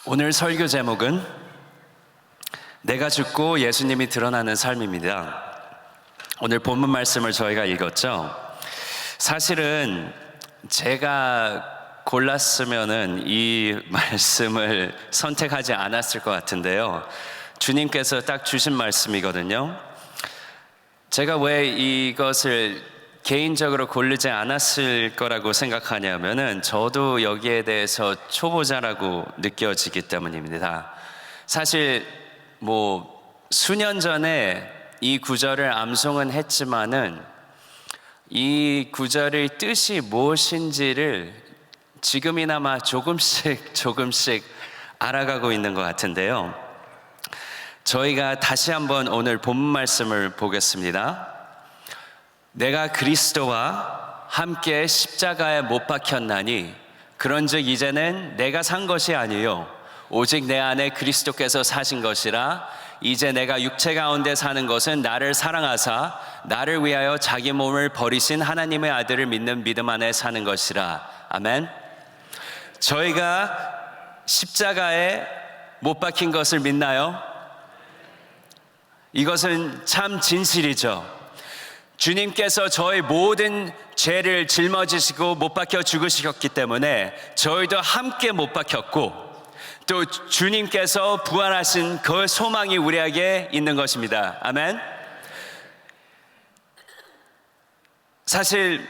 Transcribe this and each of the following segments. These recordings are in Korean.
오늘 설교 제목은 내가 죽고 예수님이 드러나는 삶입니다. 오늘 본문 말씀을 저희가 읽었죠. 사실은 제가 골랐으면은 이 말씀을 선택하지 않았을 것 같은데요. 주님께서 딱 주신 말씀이거든요. 제가 왜 이것을 개인적으로 고르지 않았을 거라고 생각하냐면은 저도 여기에 대해서 초보자라고 느껴지기 때문입니다. 사실 수년 전에 이 구절을 암송은 했지만은 이 구절의 뜻이 무엇인지를 지금이나마 조금씩 알아가고 있는 것 같은데요. 저희가 다시 한번 오늘 본문 말씀을 보겠습니다. 내가 그리스도와 함께 십자가에 못 박혔나니 그런즉 이제는 내가 산 것이 아니요 오직 내 안에 그리스도께서 사신 것이라. 이제 내가 육체 가운데 사는 것은 나를 사랑하사 나를 위하여 자기 몸을 버리신 하나님의 아들을 믿는 믿음 안에 사는 것이라. 아멘. 저희가 십자가에 못 박힌 것을 믿나요? 이것은 참 진실이죠. 주님께서 저희 모든 죄를 짊어지시고 못 박혀 죽으셨기 때문에 저희도 함께 못 박혔고, 또 주님께서 부활하신 그 소망이 우리에게 있는 것입니다. 아멘. 사실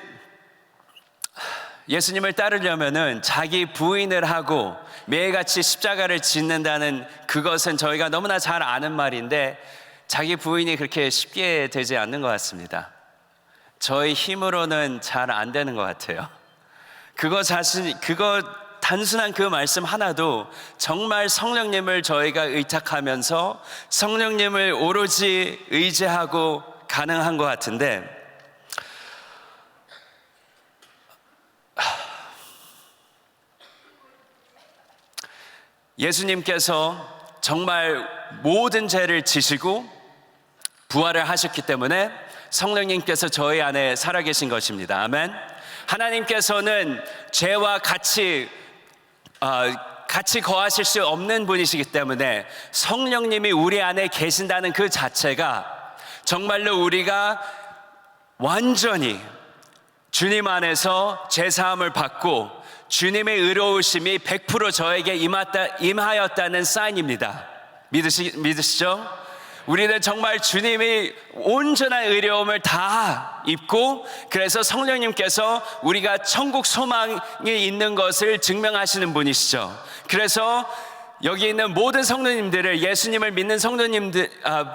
예수님을 따르려면은 자기 부인을 하고 매일같이 십자가를 짓는다는 그것은 저희가 너무나 잘 아는 말인데 자기 부인이 그렇게 쉽게 되지 않는 것 같습니다. 저희 힘으로는 잘 안 되는 것 같아요. 그거 단순한 그 말씀 하나도 정말 성령님을 저희가 의탁하면서 성령님을 오로지 의지하고 가능한 것 같은데, 예수님께서 정말 모든 죄를 지시고 부활을 하셨기 때문에 성령님께서 저희 안에 살아계신 것입니다. 아멘. 하나님께서는 죄와 같이 거하실 수 없는 분이시기 때문에 성령님이 우리 안에 계신다는 그 자체가 정말로 우리가 완전히 주님 안에서 죄사함을 받고 주님의 의로우심이 100% 저에게 임하였다는 사인입니다. 믿으시죠? 우리는 정말 주님이 온전한 의로움을 다 입고, 그래서 성령님께서 우리가 천국 소망이 있는 것을 증명하시는 분이시죠. 그래서 여기 있는 모든 성도님들을, 예수님을 믿는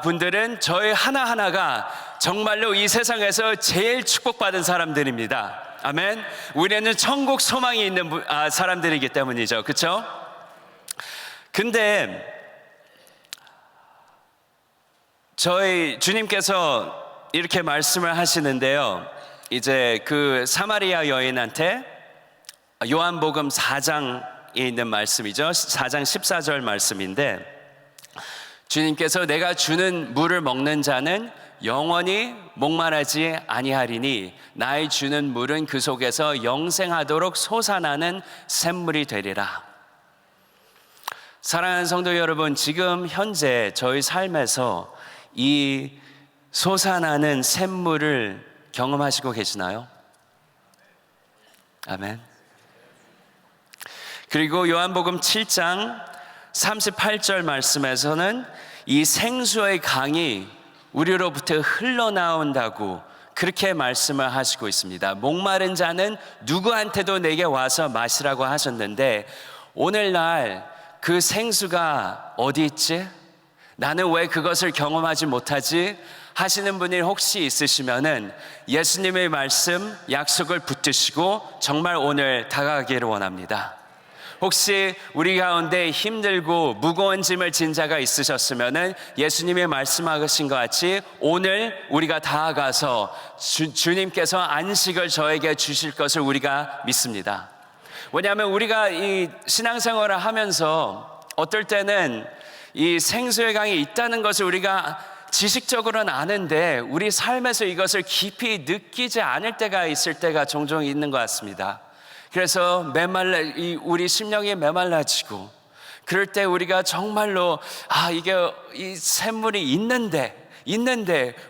분들은 저희 하나하나가 정말로 이 세상에서 제일 축복받은 사람들입니다. 아멘. 우리는 천국 소망이 있는 사람들이기 때문이죠. 그렇죠? 근데 저희 주님께서 이렇게 말씀을 하시는데요. 이제 그 사마리아 여인한테 요한복음 4장에 있는 말씀이죠. 4장 14절 말씀인데, 주님께서 내가 주는 물을 먹는 자는 영원히 목마르지 아니하리니 나의 주는 물은 그 속에서 영생하도록 솟아나는 샘물이 되리라. 사랑하는 성도 여러분, 지금 현재 저희 삶에서 이 솟아나는 샘물을 경험하시고 계시나요? 아멘. 그리고 요한복음 7장 38절 말씀에서는 이 생수의 강이 우리로부터 흘러나온다고 그렇게 말씀을 하시고 있습니다. 목마른 자는 누구한테도 내게 와서 마시라고 하셨는데, 오늘날 그 생수가 어디 있지? 나는 왜 그것을 경험하지 못하지? 하시는 분이 혹시 있으시면은 예수님의 말씀, 약속을 붙드시고 정말 오늘 다가가기를 원합니다. 혹시 우리 가운데 힘들고 무거운 짐을 진 자가 있으셨으면은 예수님이 말씀하신 것 같이 오늘 우리가 다가가서 주님께서 안식을 저에게 주실 것을 우리가 믿습니다. 왜냐하면 우리가 이 신앙생활을 하면서 어떨 때는 이 생수의 강이 있다는 것을 우리가 지식적으로는 아는데 우리 삶에서 이것을 깊이 느끼지 않을 때가 있을 때가 종종 있는 것 같습니다. 그래서 우리 심령이 메말라지고, 그럴 때 우리가 정말로 이게 이 샘물이 있는데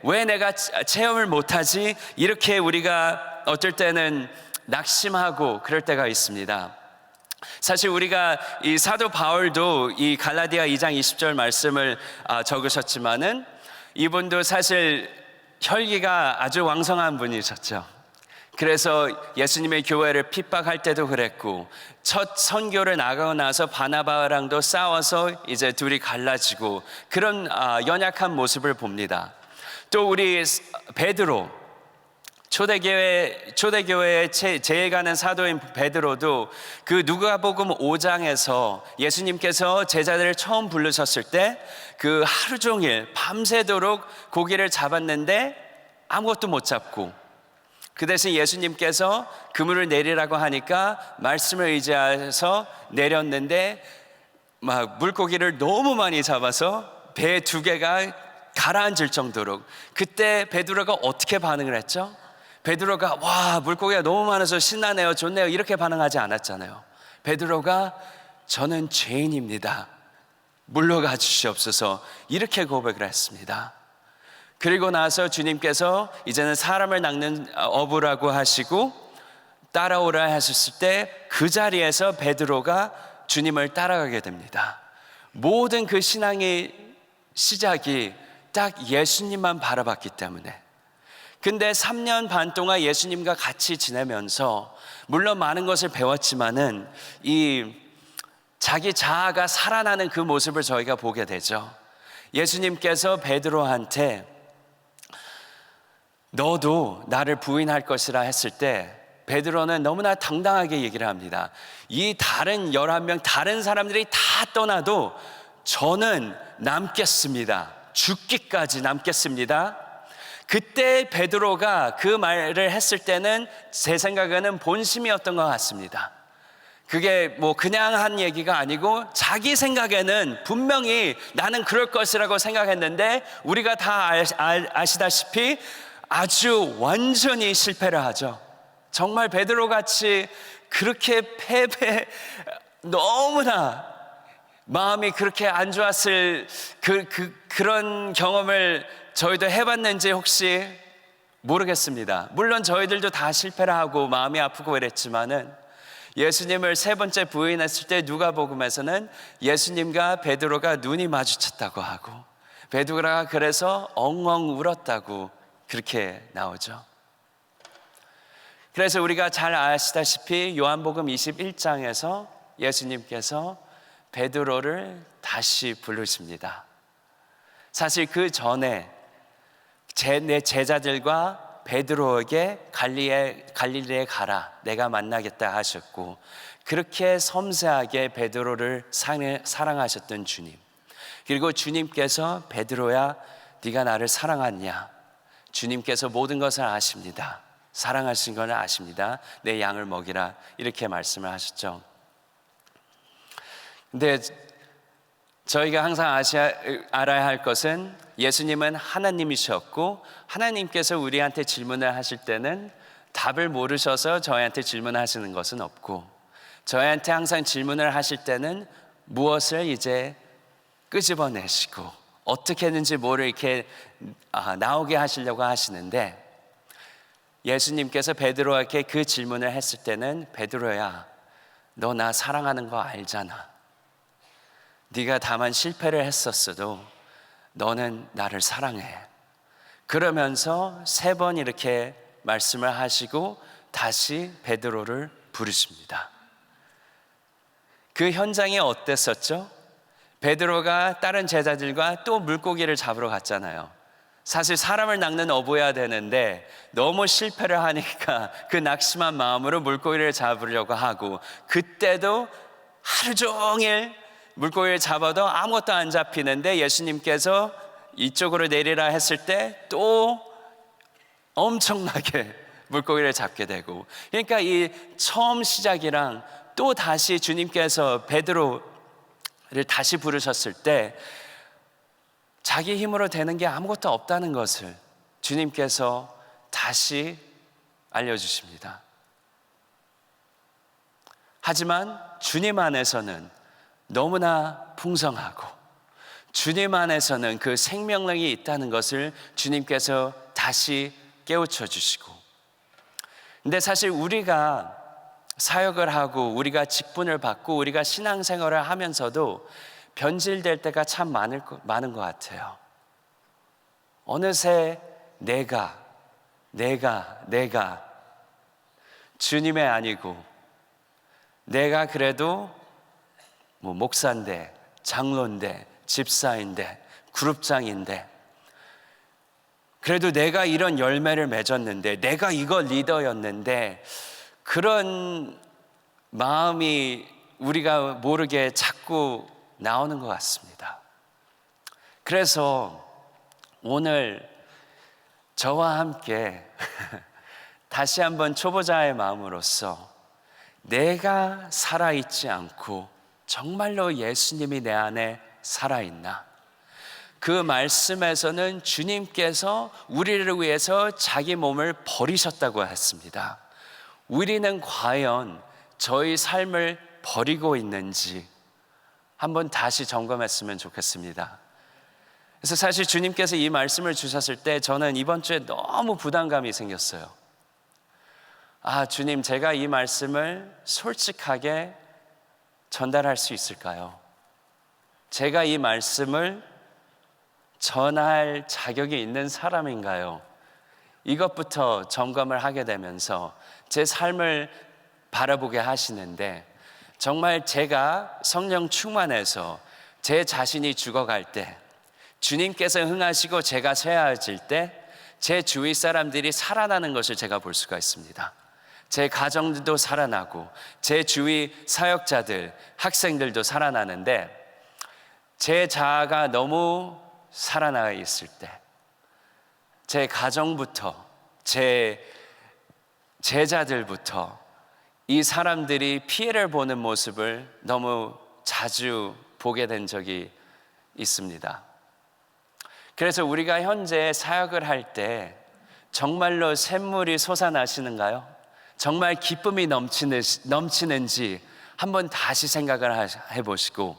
왜 내가 체험을 못하지? 이렇게 우리가 어떨 때는 낙심하고 그럴 때가 있습니다. 사실 우리가 이 사도 바울도 이 갈라디아 2장 20절 말씀을 적으셨지만은 이분도 사실 혈기가 아주 왕성한 분이셨죠. 그래서 예수님의 교회를 핍박할 때도 그랬고, 첫 선교를 나가고 나서 바나바랑도 싸워서 이제 둘이 갈라지고 그런 연약한 모습을 봅니다. 또 우리 베드로, 초대교회에 제일 가는 사도인 베드로도 그 누가복음 5장에서 예수님께서 제자들을 처음 부르셨을 때 그 하루 종일 밤새도록 고기를 잡았는데 아무것도 못 잡고, 그 대신 예수님께서 그물을 내리라고 하니까 말씀을 의지해서 내렸는데 막 물고기를 너무 많이 잡아서 배 2개가 가라앉을 정도로, 그때 베드로가 어떻게 반응을 했죠? 베드로가 와, 물고기가 너무 많아서 신나네요, 좋네요, 이렇게 반응하지 않았잖아요. 베드로가 저는 죄인입니다, 물러가 주시옵소서, 이렇게 고백을 했습니다. 그리고 나서 주님께서 이제는 사람을 낚는 어부라고 하시고 따라오라 하셨을 때 그 자리에서 베드로가 주님을 따라가게 됩니다. 모든 그 신앙의 시작이 딱 예수님만 바라봤기 때문에. 근데 3년 반 동안 예수님과 같이 지내면서 물론 많은 것을 배웠지만은 이 자기 자아가 살아나는 그 모습을 저희가 보게 되죠. 예수님께서 베드로한테 너도 나를 부인할 것이라 했을 때 베드로는 너무나 당당하게 얘기를 합니다. 이 다른 11명 다른 사람들이 다 떠나도 저는 남겠습니다, 죽기까지 남겠습니다. 그때 베드로가 그 말을 했을 때는 제 생각에는 본심이었던 것 같습니다. 그게 뭐 그냥 한 얘기가 아니고 자기 생각에는 분명히 나는 그럴 것이라고 생각했는데, 우리가 다 아시다시피 아주 완전히 실패를 하죠. 정말 베드로같이 그렇게 너무나 마음이 그렇게 안 좋았을 그런 경험을 저희도 해봤는지 혹시 모르겠습니다. 물론 저희들도 다 실패를 하고 마음이 아프고 이랬지만은 예수님을 3번째 부인했을 때 누가복음에서는 예수님과 베드로가 눈이 마주쳤다고 하고 베드로가 그래서 엉엉 울었다고 그렇게 나오죠. 그래서 우리가 잘 아시다시피 요한복음 21장에서 예수님께서 베드로를 다시 부르십니다. 사실 그 전에 내 제자들과 베드로에게 갈릴리에 가라, 내가 만나겠다 하셨고, 그렇게 섬세하게 베드로를 사랑하셨던 주님, 그리고 주님께서 베드로야 네가 나를 사랑하냐, 주님께서 모든 것을 아십니다, 사랑하신 것을 아십니다, 내 양을 먹이라, 이렇게 말씀을 하셨죠. 근데 저희가 항상 알아야 할 것은 예수님은 하나님이셨고 하나님께서 우리한테 질문을 하실 때는 답을 모르셔서 저희한테 질문하시는 것은 없고, 저희한테 항상 질문을 하실 때는 무엇을 이제 끄집어내시고 어떻게 했는지 뭐를 이렇게 나오게 하시려고 하시는데, 예수님께서 베드로에게 그 질문을 했을 때는 베드로야 너 나 사랑하는 거 알잖아, 네가 다만 실패를 했었어도 너는 나를 사랑해, 그러면서 3번 이렇게 말씀을 하시고 다시 베드로를 부르십니다. 그 현장이 어땠었죠? 베드로가 다른 제자들과 또 물고기를 잡으러 갔잖아요. 사실 사람을 낚는 어부여야 되는데 너무 실패를 하니까 그 낙심한 마음으로 물고기를 잡으려고 하고, 그때도 하루 종일 물고기를 잡아도 아무것도 안 잡히는데 예수님께서 이쪽으로 내리라 했을 때 또 엄청나게 물고기를 잡게 되고, 그러니까 이 처음 시작이랑 또 다시 주님께서 베드로를 다시 부르셨을 때 자기 힘으로 되는 게 아무것도 없다는 것을 주님께서 다시 알려주십니다. 하지만 주님 안에서는 너무나 풍성하고 주님 안에서는 그 생명력이 있다는 것을 주님께서 다시 깨우쳐 주시고, 근데 사실 우리가 사역을 하고 우리가 직분을 받고 우리가 신앙생활을 하면서도 변질될 때가 참 많은 것 같아요. 어느새 내가 주님의 아니고, 내가 그래도 뭐 목사인데, 장로인데, 집사인데, 그룹장인데, 그래도 내가 이런 열매를 맺었는데, 내가 이거 리더였는데, 그런 마음이 우리가 모르게 자꾸 나오는 것 같습니다. 그래서 오늘 저와 함께 다시 한번 초보자의 마음으로서 내가 살아있지 않고 정말로 예수님이 내 안에 살아있나? 그 말씀에서는 주님께서 우리를 위해서 자기 몸을 버리셨다고 했습니다. 우리는 과연 저희 삶을 버리고 있는지 한번 다시 점검했으면 좋겠습니다. 그래서 사실 주님께서 이 말씀을 주셨을 때 저는 이번 주에 너무 부담감이 생겼어요. 주님, 제가 이 말씀을 솔직하게 전달할 수 있을까요? 제가 이 말씀을 전할 자격이 있는 사람인가요? 이것부터 점검을 하게 되면서 제 삶을 바라보게 하시는데, 정말 제가 성령 충만해서 제 자신이 죽어갈 때, 주님께서 흥하시고 제가 쇠하여질 때 제 주위 사람들이 살아나는 것을 제가 볼 수가 있습니다. 제 가정들도 살아나고 제 주위 사역자들, 학생들도 살아나는데, 제 자아가 너무 살아나 있을 때, 제 가정부터 제 제자들부터 이 사람들이 피해를 보는 모습을 너무 자주 보게 된 적이 있습니다. 그래서 우리가 현재 사역을 할 때 정말로 샘물이 솟아나시는가요? 정말 기쁨이 넘치는지 한번 다시 생각을 해보시고,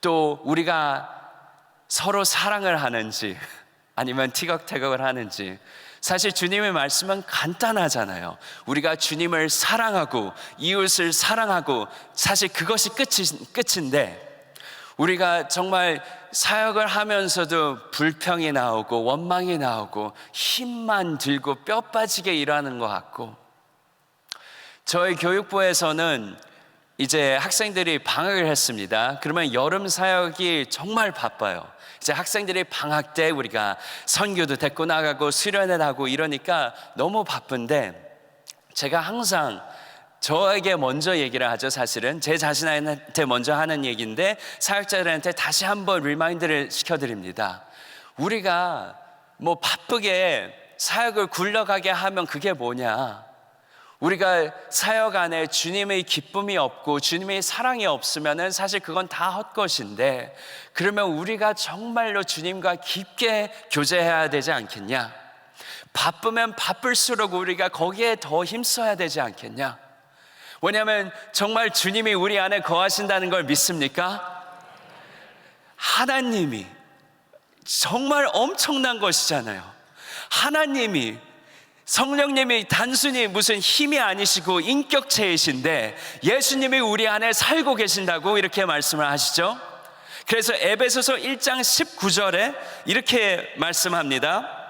또 우리가 서로 사랑을 하는지 아니면 티격태격을 하는지. 사실 주님의 말씀은 간단하잖아요. 우리가 주님을 사랑하고 이웃을 사랑하고, 사실 그것이 끝인데, 우리가 정말 사역을 하면서도 불평이 나오고 원망이 나오고 힘만 들고 뼈 빠지게 일하는 것 같고, 저희 교육부에서는 이제 학생들이 방학을 했습니다. 그러면 여름 사역이 정말 바빠요. 이제 학생들이 방학 때 우리가 선교도 데리고 나가고 수련회 하고 이러니까 너무 바쁜데, 제가 항상 저에게 먼저 얘기를 하죠. 사실은 제 자신한테 먼저 하는 얘기인데 사역자들한테 다시 한번 리마인드를 시켜드립니다. 우리가 뭐 바쁘게 사역을 굴러가게 하면 그게 뭐냐? 우리가 사역 안에 주님의 기쁨이 없고 주님의 사랑이 없으면은 사실 그건 다 헛것인데, 그러면 우리가 정말로 주님과 깊게 교제해야 되지 않겠냐? 바쁘면 바쁠수록 우리가 거기에 더 힘써야 되지 않겠냐? 왜냐하면 정말 주님이 우리 안에 거하신다는 걸 믿습니까? 하나님이 정말 엄청난 것이잖아요. 하나님이, 성령님이 단순히 무슨 힘이 아니시고 인격체이신데 예수님이 우리 안에 살고 계신다고 이렇게 말씀을 하시죠. 그래서 에베소서 1장 19절에 이렇게 말씀합니다.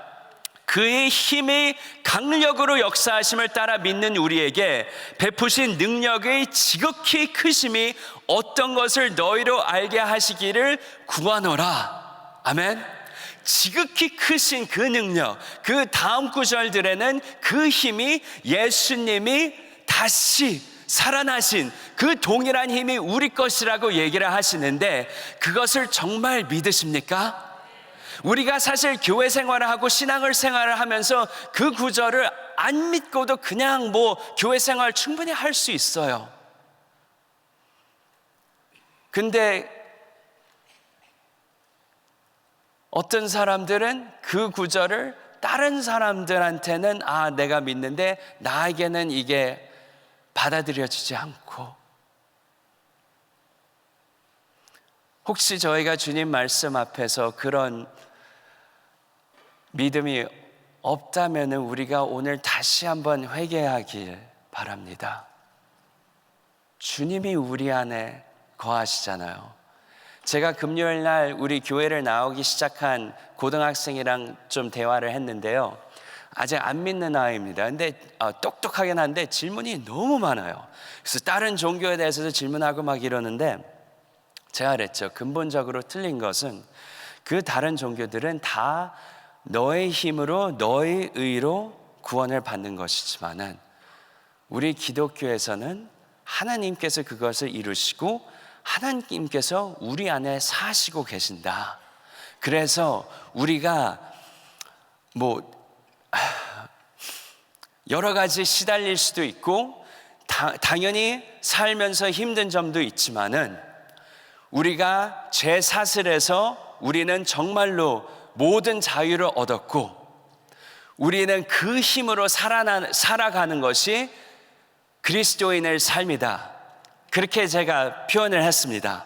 그의 힘이 강력으로 역사하심을 따라 믿는 우리에게 베푸신 능력의 지극히 크심이 어떤 것을 너희로 알게 하시기를 구하노라. 아멘. 지극히 크신 그 능력, 그 다음 구절들에는 그 힘이 예수님이 다시 살아나신 그 동일한 힘이 우리 것이라고 얘기를 하시는데, 그것을 정말 믿으십니까? 우리가 사실 교회 생활을 하고 신앙을 생활을 하면서 그 구절을 안 믿고도 그냥 뭐 교회 생활 충분히 할 수 있어요. 근데 어떤 사람들은 그 구절을 다른 사람들한테는 내가 믿는데 나에게는 이게 받아들여지지 않고, 혹시 저희가 주님 말씀 앞에서 그런 믿음이 없다면 우리가 오늘 다시 한번 회개하길 바랍니다. 주님이 우리 안에 거하시잖아요. 제가 금요일 날 우리 교회를 나오기 시작한 고등학생이랑 좀 대화를 했는데요. 아직 안 믿는 아이입니다. 근데 똑똑하긴 한데 질문이 너무 많아요. 그래서 다른 종교에 대해서도 질문하고 막 이러는데 제가 그랬죠. 근본적으로 틀린 것은 그 다른 종교들은 다 너의 힘으로 너의 의로 구원을 받는 것이지만은 우리 기독교에서는 하나님께서 그것을 이루시고 하나님께서 우리 안에 사시고 계신다. 그래서 우리가 여러 가지 시달릴 수도 있고 당연히 살면서 힘든 점도 있지만은 우리가 죄 사슬에서 우리는 정말로 모든 자유를 얻었고 우리는 그 힘으로 살아가는 것이 그리스도인의 삶이다. 그렇게 제가 표현을 했습니다.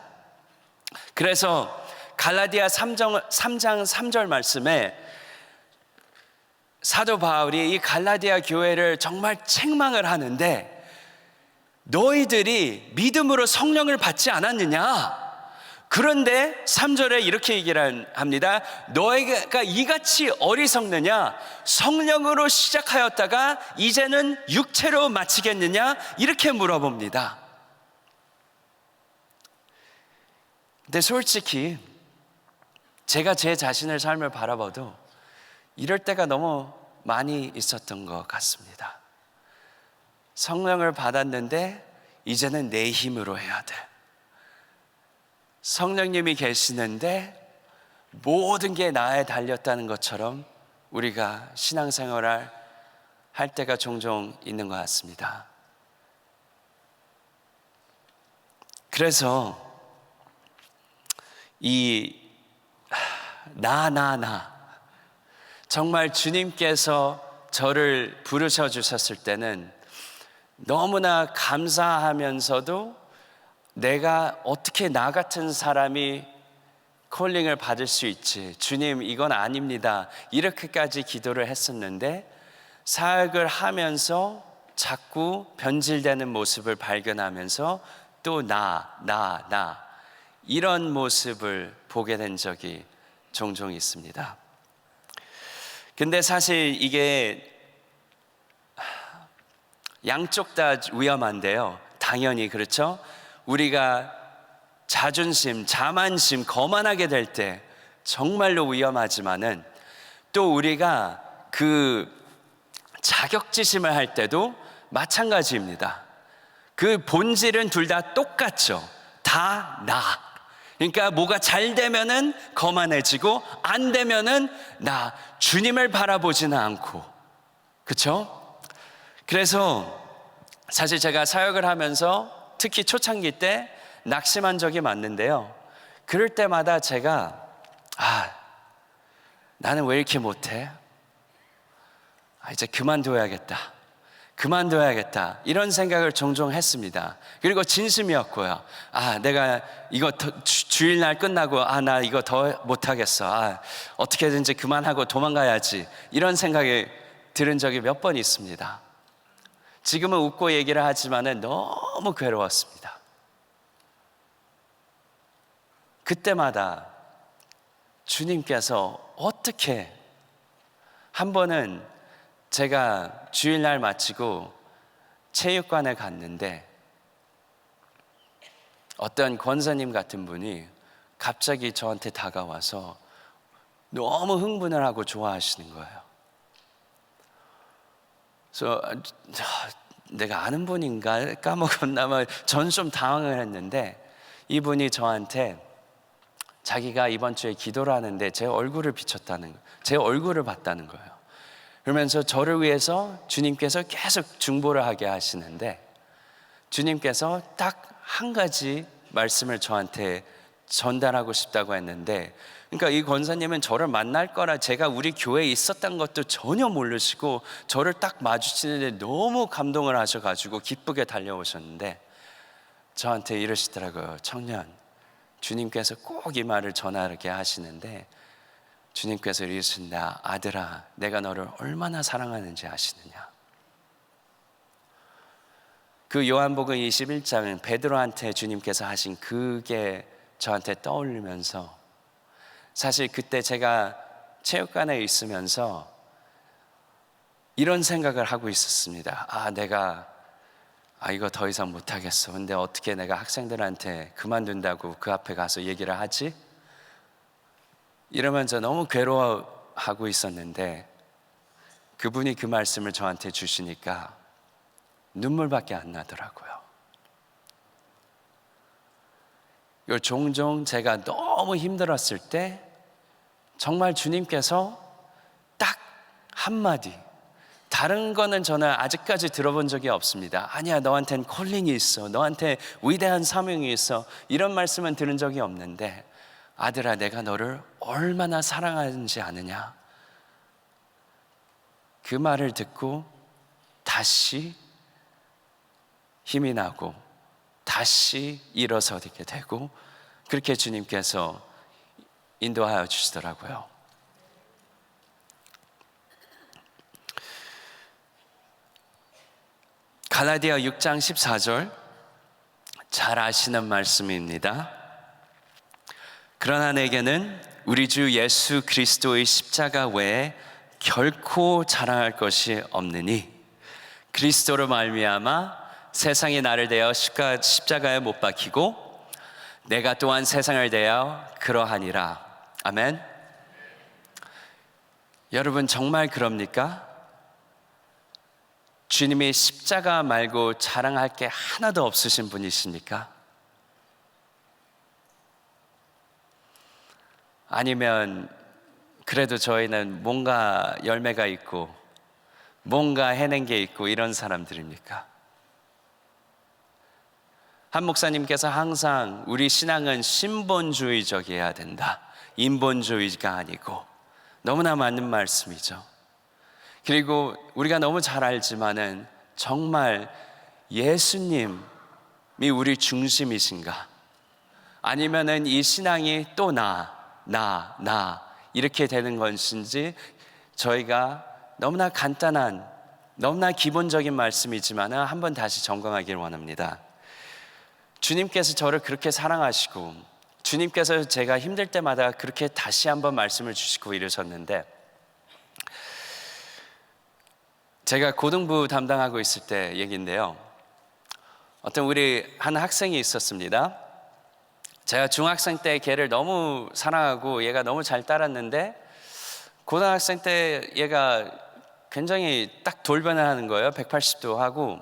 그래서 갈라디아 3장 3절 말씀에 사도 바울이 이 갈라디아 교회를 정말 책망을 하는데 너희들이 믿음으로 성령을 받지 않았느냐? 그런데 3절에 이렇게 얘기를 합니다. 너희가 이같이 어리석느냐? 성령으로 시작하였다가 이제는 육체로 마치겠느냐? 이렇게 물어봅니다. 근데 솔직히 제가 제 자신의 삶을 바라봐도 이럴 때가 너무 많이 있었던 것 같습니다. 성령을 받았는데 이제는 내 힘으로 해야 돼. 성령님이 계시는데 모든 게 나에 달렸다는 것처럼 우리가 신앙생활을 할 때가 종종 있는 것 같습니다. 그래서 나 정말 주님께서 저를 부르셔 주셨을 때는 너무나 감사하면서도 내가 어떻게 나 같은 사람이 콜링을 받을 수 있지? 주님, 이건 아닙니다. 이렇게까지 기도를 했었는데 사역을 하면서 자꾸 변질되는 모습을 발견하면서 또 나 이런 모습을 보게 된 적이 종종 있습니다. 근데 사실 이게 양쪽 다 위험한데요. 당연히 그렇죠. 우리가 자존심, 자만심, 거만하게 될 때 정말로 위험하지만은 또 우리가 그 자격지심을 할 때도 마찬가지입니다. 그 본질은 둘 다 똑같죠. 다 나. 그러니까 뭐가 잘 되면은 거만해지고 안 되면은 나 주님을 바라보지는 않고, 그렇죠? 그래서 사실 제가 사역을 하면서 특히 초창기 때 낙심한 적이 많은데요. 그럴 때마다 제가 나는 왜 이렇게 못해? 이제 그만둬야겠다 이런 생각을 종종 했습니다. 그리고 진심이었고요. 내가 이거 주일날 끝나고 나 이거 더 못하겠어. 어떻게든지 그만하고 도망가야지 이런 생각이 들은 적이 몇 번 있습니다. 지금은 웃고 얘기를 하지만 너무 괴로웠습니다. 그때마다 주님께서 어떻게, 한 번은 제가 주일날 마치고 체육관에 갔는데 어떤 권사님 같은 분이 갑자기 저한테 다가와서 너무 흥분을 하고 좋아하시는 거예요. 그래서 내가 아는 분인가 까먹었나 전 좀 당황을 했는데 이분이 저한테 자기가 이번 주에 기도를 하는데 제 얼굴을 봤다는 거예요. 그러면서 저를 위해서 주님께서 계속 중보를 하게 하시는데 주님께서 딱 한 가지 말씀을 저한테 전달하고 싶다고 했는데, 그러니까 이 권사님은 저를 만날 거라 제가 우리 교회에 있었던 것도 전혀 모르시고 저를 딱 마주치는데 너무 감동을 하셔가지고 기쁘게 달려오셨는데 저한테 이러시더라고요. 청년, 주님께서 꼭 이 말을 전하게 하시는데, 주님께서 이러신다. 아들아, 내가 너를 얼마나 사랑하는지 아시느냐. 그 요한복음 21장은 베드로한테 주님께서 하신 그게 저한테 떠올리면서, 사실 그때 제가 체육관에 있으면서 이런 생각을 하고 있었습니다. 내가 이거 더 이상 못하겠어. 근데 어떻게 내가 학생들한테 그만둔다고 그 앞에 가서 얘기를 하지? 이러면서 너무 괴로워하고 있었는데, 그분이 그 말씀을 저한테 주시니까 눈물밖에 안 나더라고요. 종종 제가 너무 힘들었을 때 정말 주님께서 딱 한마디, 다른 거는 저는 아직까지 들어본 적이 없습니다. 아니야, 너한테는 콜링이 있어, 너한테 위대한 사명이 있어, 이런 말씀은 들은 적이 없는데, 아들아, 내가 너를 얼마나 사랑하는지 아느냐. 그 말을 듣고 다시 힘이 나고 다시 일어서게 되고, 그렇게 주님께서 인도하여 주시더라고요. 갈라디아 6장 14절, 잘 아시는 말씀입니다. 그러나 내게는 우리 주 예수 그리스도의 십자가 외에 결코 자랑할 것이 없느니, 그리스도로 말미암아 세상이 나를 대하여 십자가에 못 박히고 내가 또한 세상을 대하여 그러하니라. 아멘. 여러분, 정말 그럽니까? 주님이 십자가 말고 자랑할 게 하나도 없으신 분이십니까? 아니면 그래도 저희는 뭔가 열매가 있고 뭔가 해낸 게 있고 이런 사람들입니까? 한 목사님께서 항상 우리 신앙은 신본주의적이어야 된다, 인본주의가 아니고, 너무나 맞는 말씀이죠. 그리고 우리가 너무 잘 알지만은 정말 예수님이 우리 중심이신가? 아니면은 이 신앙이 또 나 이렇게 되는 것인지, 저희가 너무나 간단한, 너무나 기본적인 말씀이지만 한번 다시 점검하기를 원합니다. 주님께서 저를 그렇게 사랑하시고, 주님께서 제가 힘들 때마다 그렇게 다시 한번 말씀을 주시고 이러셨는데, 제가 고등부 담당하고 있을 때 얘기인데요, 어떤 우리 한 학생이 있었습니다. 제가 중학생 때 걔를 너무 사랑하고 얘가 너무 잘 따랐는데, 고등학생 때 얘가 굉장히 딱 돌변을 하는 거예요. 180도 하고,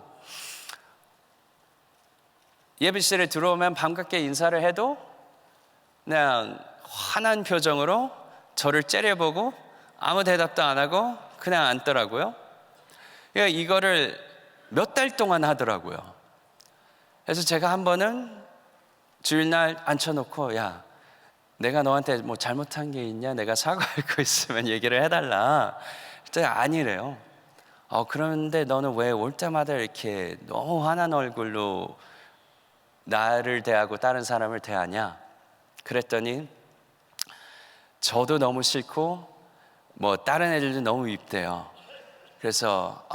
예배실에 들어오면 반갑게 인사를 해도 그냥 환한 표정으로 저를 째려보고 아무 대답도 안 하고 그냥 앉더라고요. 그러니까 이거를 몇 달 동안 하더라고요. 그래서 제가 한 번은 주일날 앉혀놓고, 야, 내가 너한테 뭐 잘못한 게 있냐? 내가 사과할 거 있으면 얘기를 해달라. 그랬더니 아니래요. 그런데 너는 왜 올 때마다 이렇게 너무 화난 얼굴로 나를 대하고 다른 사람을 대하냐? 그랬더니 저도 너무 싫고 뭐 다른 애들도 너무 밉대요. 그래서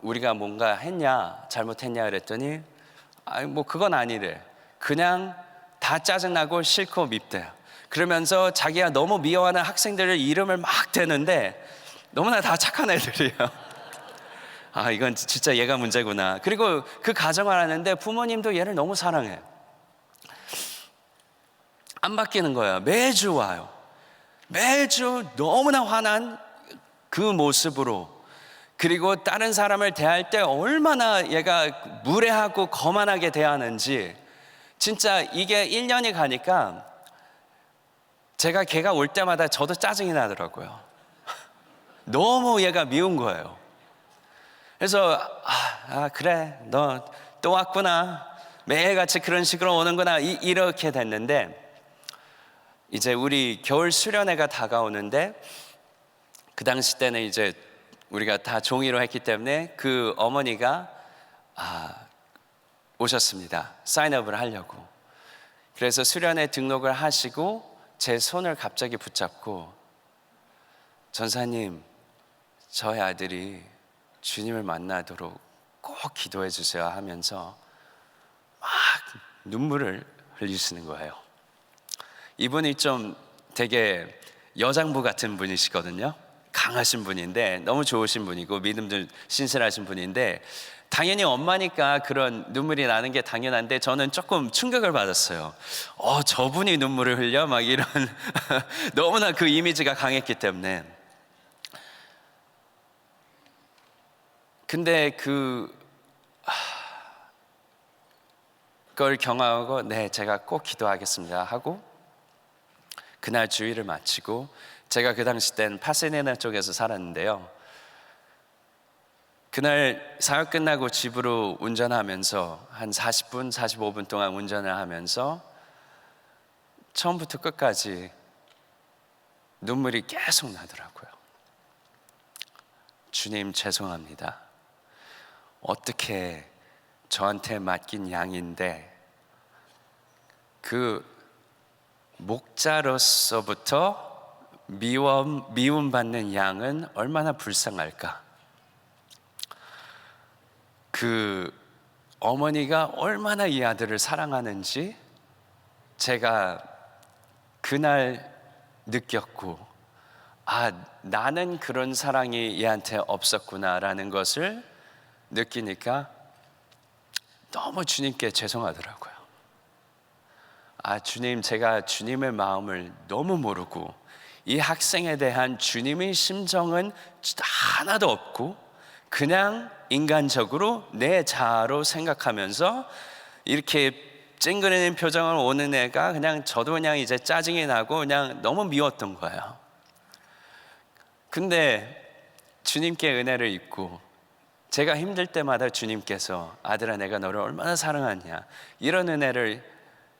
우리가 뭔가 했냐, 잘못했냐 그랬더니 뭐 그건 아니래. 그냥 다 짜증나고 싫고 밉대요. 그러면서 자기가 너무 미워하는 학생들을 이름을 막 대는데 너무나 다 착한 애들이에요. 이건 진짜 얘가 문제구나. 그리고 그 가정을 하는데 부모님도 얘를 너무 사랑해. 안 바뀌는 거예요. 매주 와요. 매주 너무나 화난 그 모습으로, 그리고 다른 사람을 대할 때 얼마나 얘가 무례하고 거만하게 대하는지, 진짜 이게 1년이 가니까 제가 걔가 올 때마다 저도 짜증이 나더라고요. 너무 얘가 미운 거예요. 그래서 그래, 너 또 왔구나, 매일같이 그런 식으로 오는구나, 이렇게 됐는데, 이제 우리 겨울 수련회가 다가오는데, 그 당시 때는 이제 우리가 다 종이로 했기 때문에 그 어머니가 오셨습니다. 사인업을 하려고. 그래서 수련회 등록을 하시고 제 손을 갑자기 붙잡고 전사님, 저희 아들이 주님을 만나도록 꼭 기도해 주세요 하면서 막 눈물을 흘리시는 거예요. 이분이 좀 되게 여장부 같은 분이시거든요. 강하신 분인데 너무 좋으신 분이고 믿음도 신실하신 분인데 당연히 엄마니까 그런 눈물이 나는 게 당연한데 저는 조금 충격을 받았어요. 저분이 눈물을 흘려? 막 이런 너무나 그 이미지가 강했기 때문에. 근데 그걸 경험하고 네, 제가 꼭 기도하겠습니다 하고 그날 주일을 마치고 제가 그 당시 땐 파세네나 쪽에서 살았는데요. 그날 사역 끝나고 집으로 운전하면서 한 40분, 45분 동안 운전을 하면서 처음부터 끝까지 눈물이 계속 나더라고요. 주님 죄송합니다. 어떻게 저한테 맡긴 양인데 그 목자로서부터 미움받는 양은 얼마나 불쌍할까? 그 어머니가 얼마나 이 아들을 사랑하는지 제가 그날 느꼈고, 나는 그런 사랑이 얘한테 없었구나라는 것을 느끼니까 너무 주님께 죄송하더라고요. 주님, 제가 주님의 마음을 너무 모르고 이 학생에 대한 주님의 심정은 하나도 없고 그냥 인간적으로 내 자아로 생각하면서 이렇게 찡그리는 표정을 오는 애가 그냥 저도 그냥 이제 짜증이 나고 그냥 너무 미웠던 거예요. 근데 주님께 은혜를 입고 제가 힘들 때마다 주님께서 아들아 내가 너를 얼마나 사랑하냐 이런 은혜를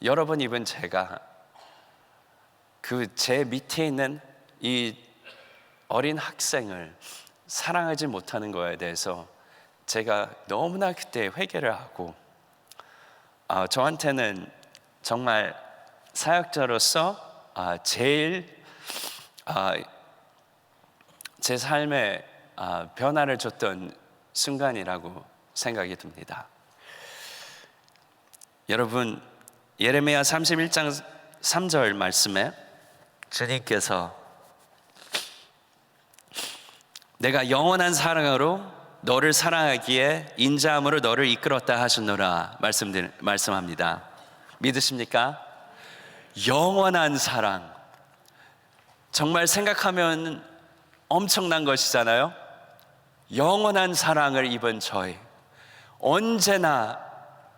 여러 번 입은 제가 그 제 밑에 있는 이 어린 학생을 사랑하지 못하는 거에 대해서 제가 너무나 그때 회개를 하고 저한테는 정말 사역자로서 제일 제 삶에 변화를 줬던 순간이라고 생각이 듭니다. 여러분, 예레미야 31장 3절 말씀에 주님께서 내가 영원한 사랑으로 너를 사랑하기에 인자함으로 너를 이끌었다 하셨노라 말씀합니다. 믿으십니까? 영원한 사랑, 정말 생각하면 엄청난 것이잖아요. 영원한 사랑을 입은 저희, 언제나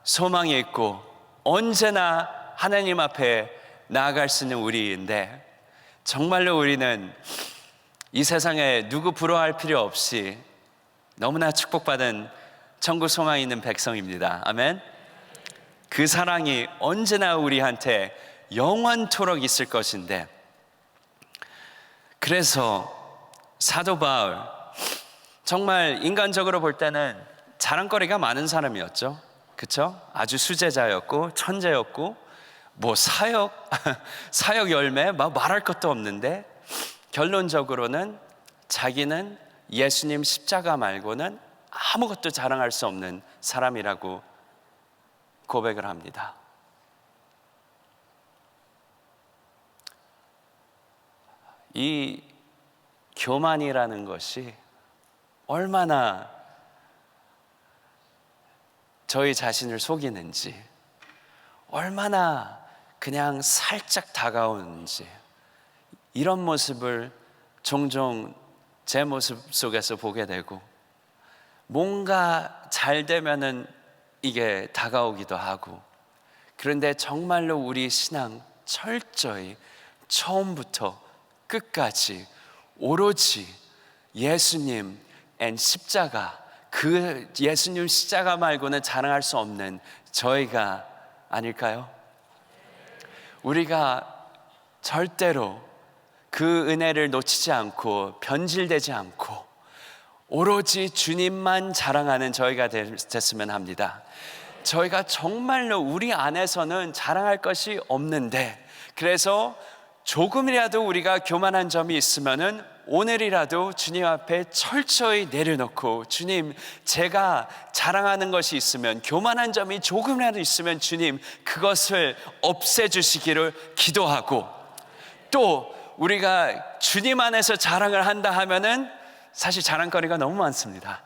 소망이 있고 언제나 하나님 앞에 나아갈 수 있는 우리인데 정말로 우리는 이 세상에 누구 부러워할 필요 없이 너무나 축복받은 천국 소망이 있는 백성입니다. 아멘. 그 사랑이 언제나 우리한테 영원토록 있을 것인데, 그래서 사도 바울 정말 인간적으로 볼 때는 자랑거리가 많은 사람이었죠. 그렇죠? 아주 수제자였고 천재였고 뭐 사역 열매 막 말할 것도 없는데 결론적으로는 자기는 예수님 십자가 말고는 아무것도 자랑할 수 없는 사람이라고 고백을 합니다. 이 교만이라는 것이 얼마나 저희 자신을 속이는지, 얼마나 그냥 살짝 다가오는지, 이런 모습을 종종 제 모습 속에서 보게 되고, 뭔가 잘 되면은 이게 다가오기도 하고, 그런데 정말로 우리 신앙 철저히 처음부터 끝까지 오로지 예수님 앤 십자가, 그 예수님 십자가 말고는 자랑할 수 없는 저희가 아닐까요? 우리가 절대로 그 은혜를 놓치지 않고 변질되지 않고 오로지 주님만 자랑하는 저희가 됐으면 합니다. 저희가 정말로 우리 안에서는 자랑할 것이 없는데, 그래서 조금이라도 우리가 교만한 점이 있으면은 오늘이라도 주님 앞에 철저히 내려놓고, 주님, 제가 자랑하는 것이 있으면, 교만한 점이 조금이라도 있으면 주님 그것을 없애주시기를 기도하고, 또 우리가 주님 안에서 자랑을 한다 하면은 사실 자랑거리가 너무 많습니다.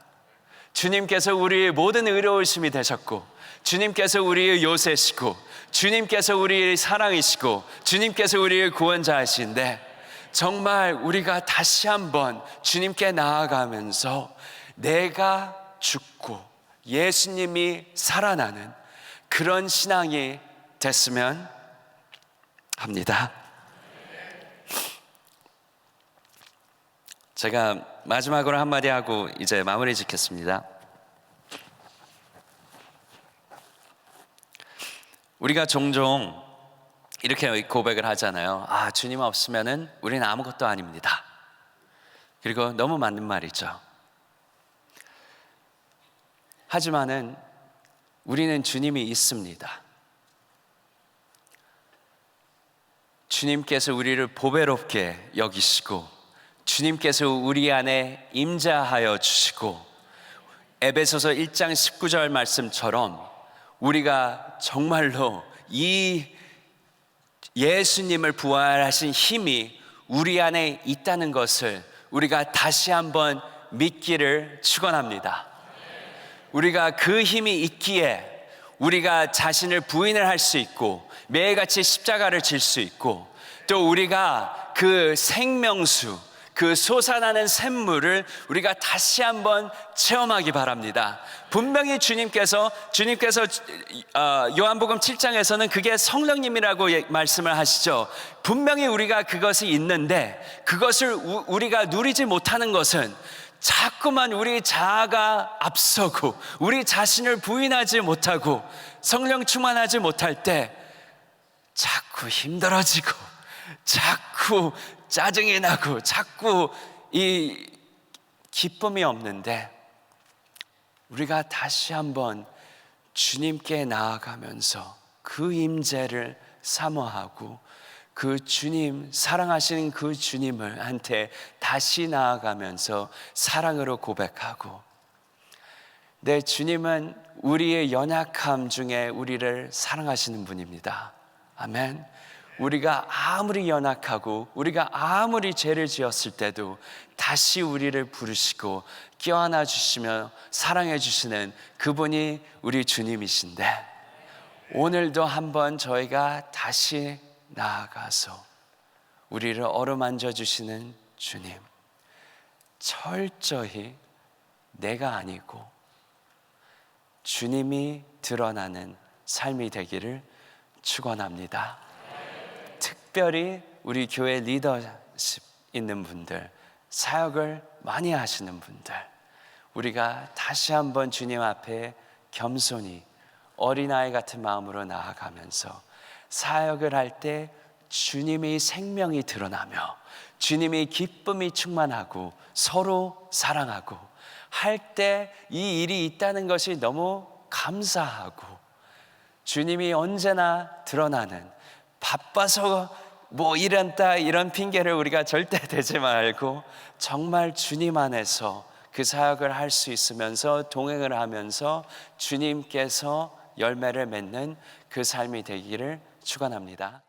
주님께서 우리의 모든 의로우심이 되셨고, 주님께서 우리의 요새시고, 주님께서 우리의 사랑이시고, 주님께서 우리의 구원자이신데, 정말 우리가 다시 한번 주님께 나아가면서 내가 죽고 예수님이 살아나는 그런 신앙이 됐으면 합니다. 제가 마지막으로 한마디 하고 이제 마무리 짓겠습니다. 우리가 종종 이렇게 고백을 하잖아요. 주님 없으면은 우리는 아무것도 아닙니다. 그리고 너무 맞는 말이죠. 하지만은 우리는 주님이 있습니다. 주님께서 우리를 보배롭게 여기시고, 주님께서 우리 안에 임재하여 주시고, 에베소서 1장 19절 말씀처럼 우리가 정말로 이 예수님을 부활하신 힘이 우리 안에 있다는 것을 우리가 다시 한번 믿기를 축원합니다. 우리가 그 힘이 있기에 우리가 자신을 부인을 할 수 있고, 매일같이 십자가를 질 수 있고, 또 우리가 그 생명수, 그 솟아나는 샘물을 우리가 다시 한번 체험하기 바랍니다. 분명히 주님께서 요한복음 7장에서는 그게 성령님이라고 말씀을 하시죠. 분명히 우리가 그것이 있는데, 그것을 우리가 누리지 못하는 것은 자꾸만 우리 자아가 앞서고 우리 자신을 부인하지 못하고 성령 충만하지 못할 때 자꾸 힘들어지고, 자꾸 짜증이 나고, 자꾸 이 기쁨이 없는데, 우리가 다시 한번 주님께 나아가면서 그 임재를 사모하고, 그 주님, 사랑하시는 그 주님을 한테 다시 나아가면서 사랑으로 고백하고, 내 주님은 우리의 연약함 중에 우리를 사랑하시는 분입니다. 아멘. 우리가 아무리 연약하고 우리가 아무리 죄를 지었을 때도 다시 우리를 부르시고 껴안아 주시며 사랑해 주시는 그분이 우리 주님이신데, 오늘도 한번 저희가 다시 나아가서 우리를 어루만져 주시는 주님, 철저히 내가 아니고 주님이 드러나는 삶이 되기를 축원합니다. 특별히 우리 교회 리더십 있는 분들, 사역을 많이 하시는 분들, 우리가 다시 한번 주님 앞에 겸손히 어린아이 같은 마음으로 나아가면서 사역을 할 때 주님의 생명이 드러나며 주님의 기쁨이 충만하고 서로 사랑하고 할 때 이 일이 있다는 것이 너무 감사하고, 주님이 언제나 드러나는, 바빠서 이런 핑계를 우리가 절대 대지 말고 정말 주님 안에서 그 사역을 할 수 있으면서 동행을 하면서 주님께서 열매를 맺는 그 삶이 되기를 축원합니다.